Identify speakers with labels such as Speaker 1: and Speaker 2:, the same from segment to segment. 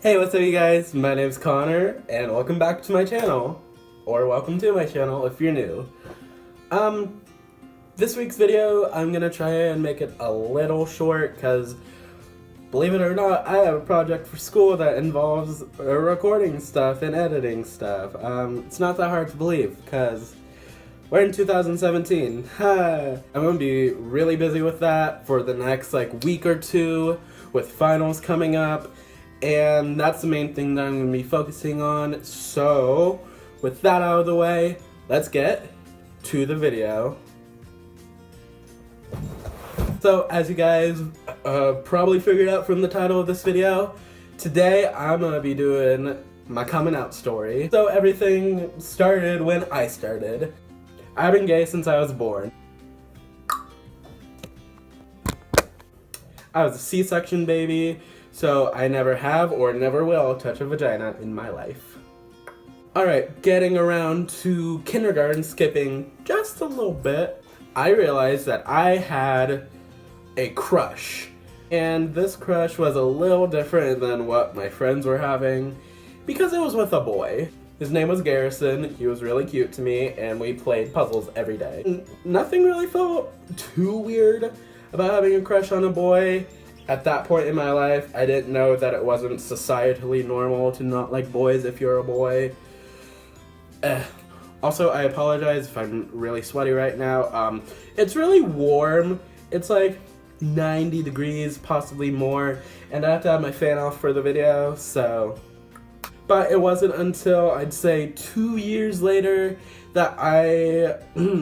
Speaker 1: Hey, what's up you guys? My name's Connor, and welcome back to my channel. Or welcome to my channel if you're new. This week's video, I'm gonna try and make it a little short, because believe it or not, I have a project for school that involves recording stuff and editing stuff. It's not that hard to believe, because we're in 2017. I'm gonna be really busy with that for the next week or two, with finals coming up. And that's the main thing that I'm going to be focusing on. So, with that out of the way, let's get to the video. So, as you guys probably figured out from the title of this video, today I'm going to be doing my coming out story. So, everything started when I started. I've been gay since I was born. I was a C-section baby. So I never have or never will touch a vagina in my life. Alright, getting around to kindergarten, skipping just a little bit, I realized that I had a crush. And this crush was a little different than what my friends were having, because it was with a boy. His name was Garrison, he was really cute to me, and we played puzzles every day. Nothing really felt too weird about having a crush on a boy. At that point in my life, I didn't know that it wasn't societally normal to not like boys if you're a boy. Also, I apologize if I'm really sweaty right now. It's really warm. It's like 90 degrees, possibly more, and I have to have my fan off for the video, so... But it wasn't until, I'd say, 2 years later that I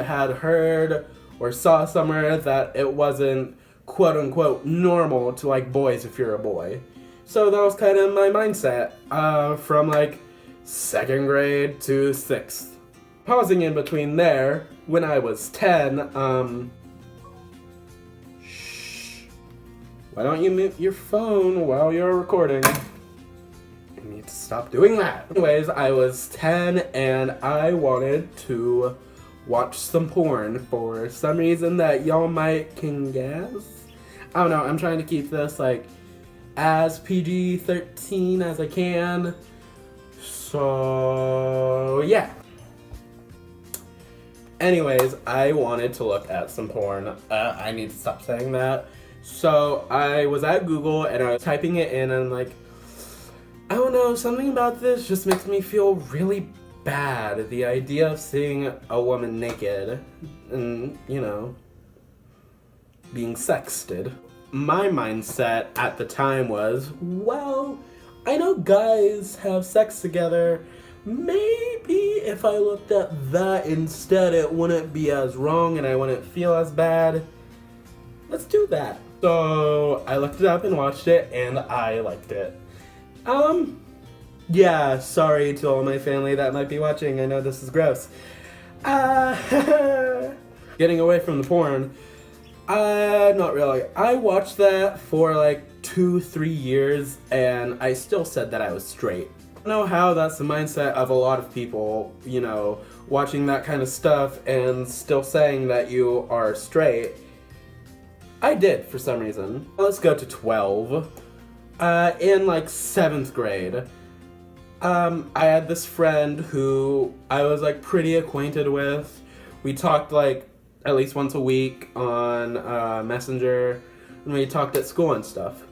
Speaker 1: had heard or saw somewhere that it wasn't quote-unquote normal to like boys if you're a boy. So that was kind of my mindset from like 2nd grade to 6th. Pausing in between there, when I was 10, shh. Why don't you mute your phone while you're recording? You need to stop doing that. Anyways, I was 10 and I wanted to watch some porn for some reason that y'all might can guess. I don't know, I'm trying to keep this like as PG-13 as I can. So yeah. Anyways, I wanted to look at some porn. I need to stop saying that. So I was at Google and I was typing it in and I'm like, I don't know, something about this just makes me feel really bad. The idea of seeing a woman naked and, you know, being sexted. My mindset at the time was, well, I know guys have sex together. Maybe if I looked at that instead, it wouldn't be as wrong and I wouldn't feel as bad. Let's do that. So I looked it up and watched it and I liked it. Yeah, sorry to all my family that might be watching. I know this is gross. Getting away from the porn. Not really. I watched that for like 2-3 years and I still said that I was straight. I don't know how that's the mindset of a lot of people, you know, watching that kind of stuff and still saying that you are straight. I did for some reason. Let's go to 12. In like 7th grade. I had this friend who I was like pretty acquainted with. We talked like at least once a week on Messenger, and we talked at school and stuff.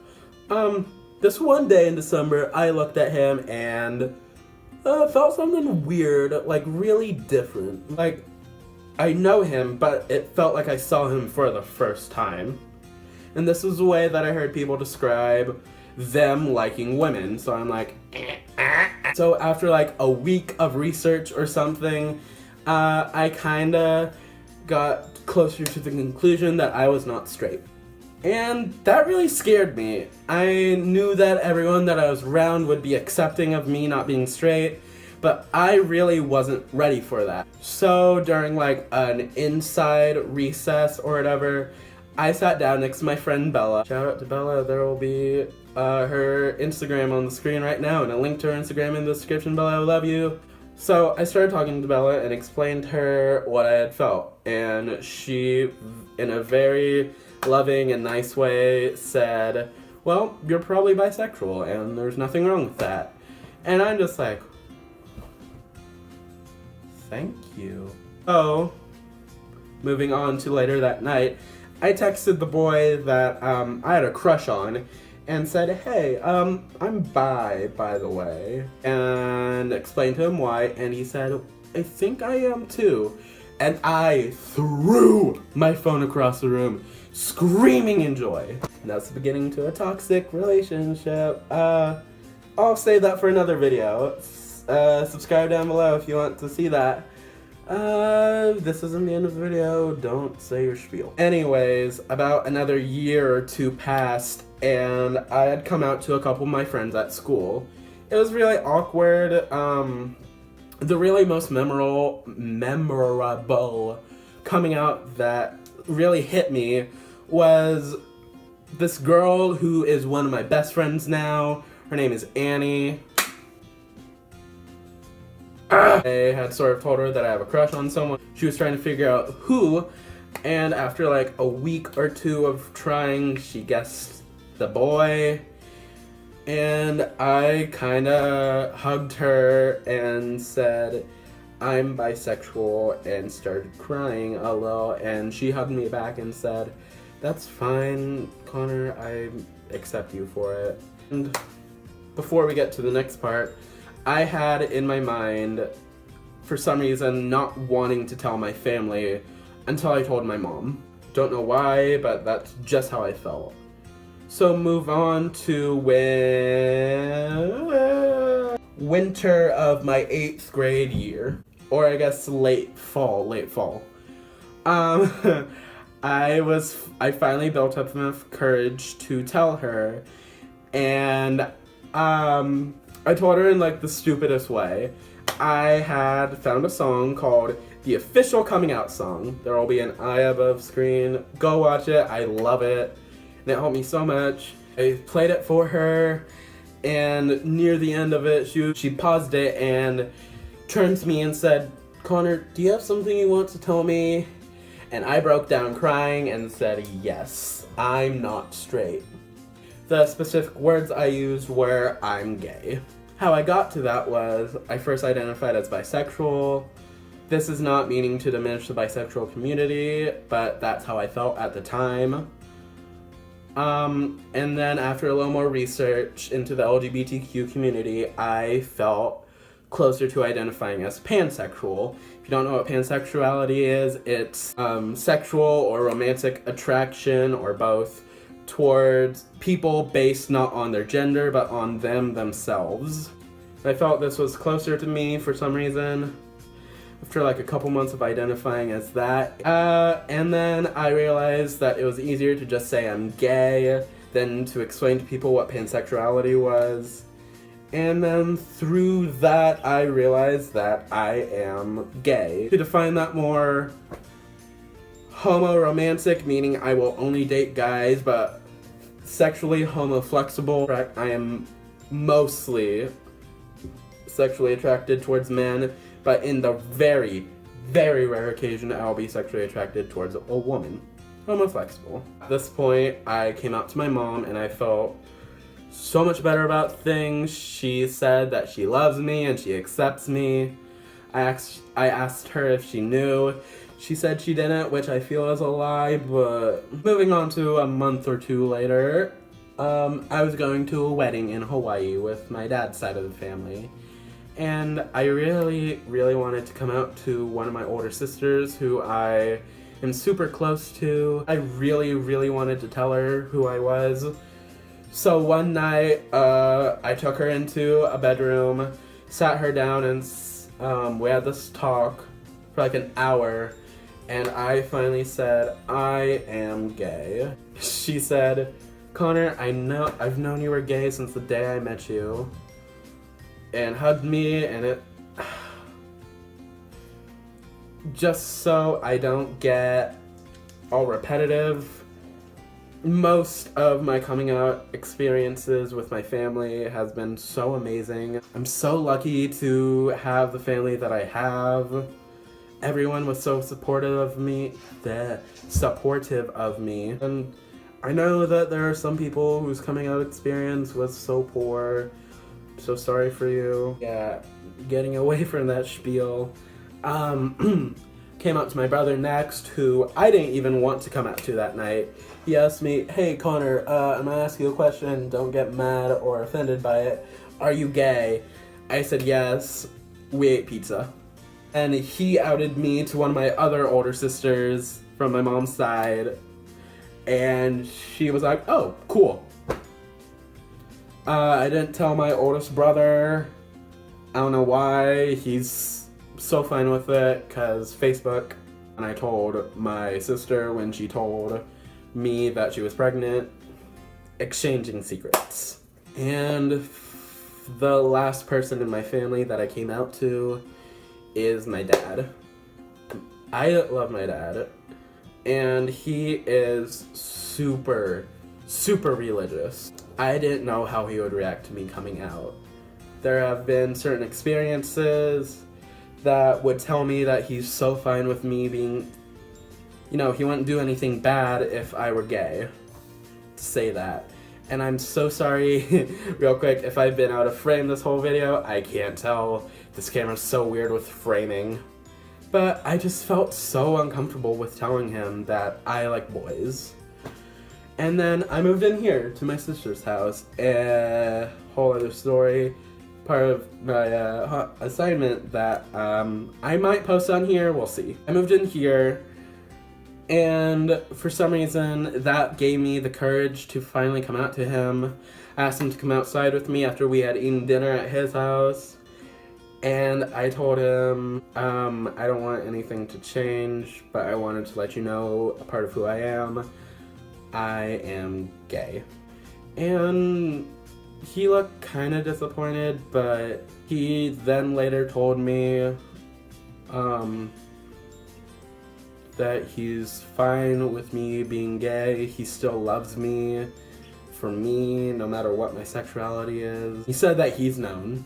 Speaker 1: This one day in December, I looked at him and felt something weird, like really different. Like, I know him, but it felt like I saw him for the first time. And this is the way that I heard people describe them liking women, so I'm like, So after like a week of research or something, I kinda got closer to the conclusion that I was not straight. And that really scared me. I knew that everyone that I was around would be accepting of me not being straight, but I really wasn't ready for that. So during like an inside recess or whatever, I sat down next to my friend Bella. Shout out to Bella, there will be her Instagram on the screen right now and a link to her Instagram in the description below. I love you. So I started talking to Bella and explained to her what I had felt, and she, in a very loving and nice way, said, well, you're probably bisexual, and there's nothing wrong with that. And I'm just like, thank you. Oh, moving on to later that night, I texted the boy that I had a crush on and said, hey, I'm bi, by the way, and explained to him why, and he said, I think I am too. And I threw my phone across the room, screaming in joy. And that's the beginning to a toxic relationship. I'll save that for another video. Subscribe down below if you want to see that. This isn't the end of the video. Don't say your spiel. Anyways, about another year or two passed, and I had come out to a couple of my friends at school. It was really awkward. The really most memorable coming out that really hit me was this girl who is one of my best friends now. Her name is Annie. I had sort of told her that I have a crush on someone. She was trying to figure out who, and after like a week or two of trying, she guessed the boy. And I kinda hugged her and said, I'm bisexual, and started crying a little, and she hugged me back and said, that's fine, Connor, I accept you for it. And before we get to the next part, I had in my mind, for some reason, not wanting to tell my family until I told my mom. Don't know why, but that's just how I felt. So move on to winter of my 8th grade year. Or I guess late fall. I finally built up enough courage to tell her, and I told her in like the stupidest way. I had found a song called The Official Coming Out Song. There will be an I above screen. Go watch it. I love it. And it helped me so much. I played it for her, and near the end of it, she paused it and turned to me and said, Connor, do you have something you want to tell me? And I broke down crying and said, yes, I'm not straight. The specific words I used were, I'm gay. How I got to that was, I first identified as bisexual. This is not meaning to diminish the bisexual community, but that's how I felt at the time. And then after a little more research into the LGBTQ community, I felt closer to identifying as pansexual. If you don't know what pansexuality is, it's sexual or romantic attraction, or both, towards people based not on their gender, but on them themselves. I felt this was closer to me for some reason, after like a couple months of identifying as that. And then I realized that it was easier to just say I'm gay than to explain to people what pansexuality was. And then through that, I realized that I am gay. To define that more, homo-romantic, meaning I will only date guys, but sexually homo-flexible. I am mostly sexually attracted towards men, but in the very, very rare occasion, I'll be sexually attracted towards a woman. Homo-flexible. At this point, I came out to my mom, and I felt so much better about things. She said that she loves me and she accepts me. I asked her if she knew. She said she didn't, which I feel is a lie, but moving on to a month or two later, I was going to a wedding in Hawaii with my dad's side of the family. And I really, really wanted to come out to one of my older sisters who I am super close to. I really, really wanted to tell her who I was. So one night, I took her into a bedroom, sat her down, and we had this talk for like an hour, and I finally said, I am gay. She said, Connor, I've known you were gay since the day I met you, and hugged me, and it... Just so I don't get all repetitive, most of my coming out experiences with my family has been so amazing. I'm so lucky to have the family that I have. Everyone was so supportive of me, and I know that there are some people whose coming out experience was so poor. So sorry for you. Yeah, getting away from that spiel. Came out to my brother next, who I didn't even want to come out to that night. He asked me, "Hey Connor, I'm gonna ask you a question. Don't get mad or offended by it. Are you gay?" I said yes. We ate pizza. And he outed me to one of my other older sisters from my mom's side. And she was like, "Oh, cool." I didn't tell my oldest brother. I don't know why. He's so fine with it, because Facebook. And I told my sister when she told me that she was pregnant. Exchanging secrets. And the last person in my family that I came out to is my dad. I love my dad. And he is super, super religious. I didn't know how he would react to me coming out. There have been certain experiences that would tell me that he's so fine with me being, he wouldn't do anything bad if I were gay. To say that. And I'm so sorry, real quick, if I've been out of frame this whole video. I can't tell. This camera's so weird with framing. But I just felt so uncomfortable with telling him that I like boys. And then I moved in here to my sister's house. Whole other story. Part of my assignment that I might post on here. We'll see. I moved in here. And for some reason, that gave me the courage to finally come out to him. I asked him to come outside with me after we had eaten dinner at his house. And I told him, I don't want anything to change, but I wanted to let you know a part of who I am. I am gay. And he looked kind of disappointed, but he then later told me that he's fine with me being gay. He still loves me for me, no matter what my sexuality is. He said that he's known.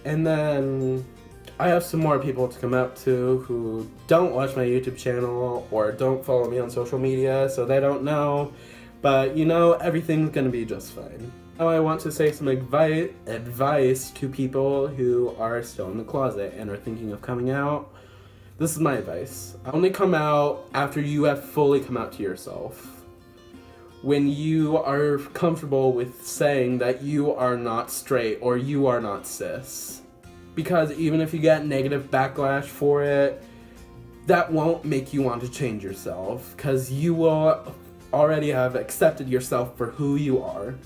Speaker 1: And then I have some more people to come out to who don't watch my YouTube channel or don't follow me on social media, so they don't know. But everything's gonna be just fine. Now I want to say some advice to people who are still in the closet and are thinking of coming out. This is my advice. Only come out after you have fully come out to yourself. When you are comfortable with saying that you are not straight or you are not cis. Because even if you get negative backlash for it, that won't make you want to change yourself, because you will already have accepted yourself for who you are.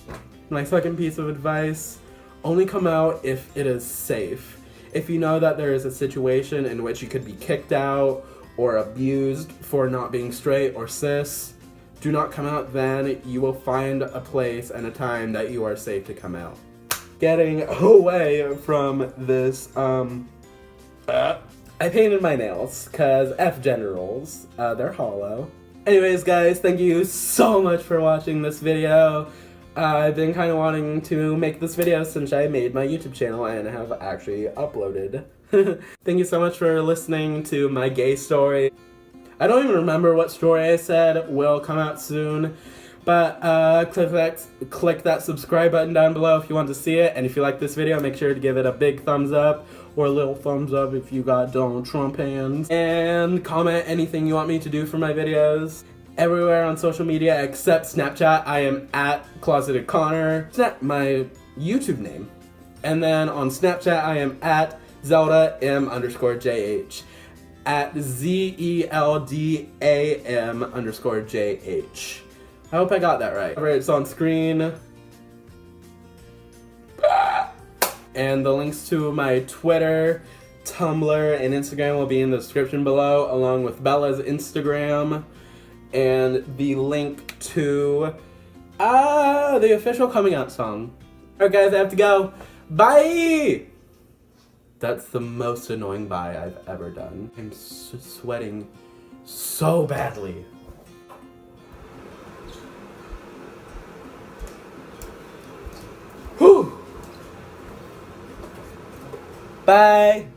Speaker 1: My second piece of advice, only come out if it is safe. If you know that there is a situation in which you could be kicked out or abused for not being straight or cis, do not come out then. You will find a place and a time that you are safe to come out. Getting away from this, I painted my nails, cause F gender roles. They're hollow. Anyways guys, thank you so much for watching this video. I've been kind of wanting to make this video since I made my YouTube channel and have actually uploaded. Thank you so much for listening to my gay story. I don't even remember what story I said will come out soon, but click that subscribe button down below if you want to see it, and if you like this video, make sure to give it a big thumbs up, or a little thumbs up if you got Donald Trump hands, and comment anything you want me to do for my videos. Everywhere on social media except Snapchat, I am at Closetedconnor, my YouTube name. And then on Snapchat, I am at ZeldaM_JH. At ZELDAM_JH. I hope I got that right. It's on screen. And the links to my Twitter, Tumblr, and Instagram will be in the description below, along with Bella's Instagram. And the link to the official coming out song. Alright guys, I have to go. Bye! That's the most annoying bye I've ever done. I'm sweating so badly. Whew! Bye!